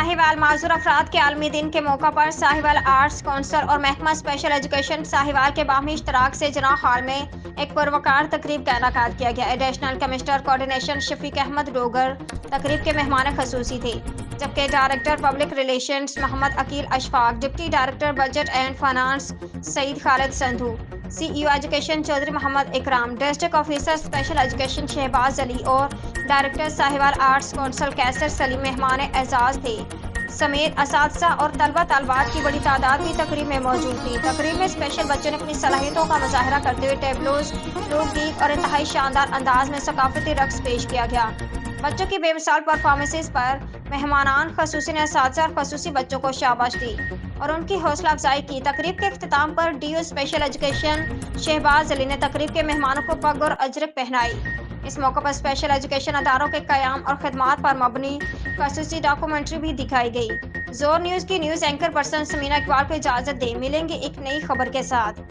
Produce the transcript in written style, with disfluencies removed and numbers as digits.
साहिवाल माजूर अफराद के आलमी दिन के मौका पर साहिवाल आर्ट्स कौंसिल और महकमा स्पेशल एजुकेशन साहिवाल के बाहमी इश्तराक से जना हॉल में एक पुरवकार तकरीब का इनेकाद किया गया। Additional commissioner coordination Shafiq Ahmed Dogar तकरीब के मेहमान खसूसी थे, जबकि director public relations Mohammad Aqeel Ashfaq, deputy director budget and finance Saeed Khalid Sandhu, CEO education Chaudhry Mohammad Ikram, district officer special education Shahbaz Ali और director Sahiwal arts council Qaiser Saleem मेहमान एजाज थे समेत असातिज़ा और तलबा तलबात की बड़ी तादाद भी तकरीब में मौजूद थी। तकरीब में स्पेशल बच्चों ने अपनी सलाहियतों का मुजाहरा करते हुए टेबलोज, लोकगीत और इंतहाई शानदार अंदाज में सकाफती रक्स पेश किया गया। बच्चों की बेमिसाल परफॉर्मेंसेस पर मेहमानान खसूसी ने असातिज़ा और खसूसी बच्चों को शाबाश दी और उनकी हौसला अफजाई की। तकरीब के इख्तिताम पर DO special education Shahbaz Ali ने तकरीब के मेहमानों को पग और अजरक पहनाई। इस मौके पर स्पेशल एजुकेशन अदारों के क़याम और खिदमात पर मबनी खसूसी डॉक्यूमेंट्री भी दिखाई गई। जोर न्यूज़ की news anchor person Sameena Iqbal को इजाज़त दें। मिलेंगे एक नई खबर के साथ।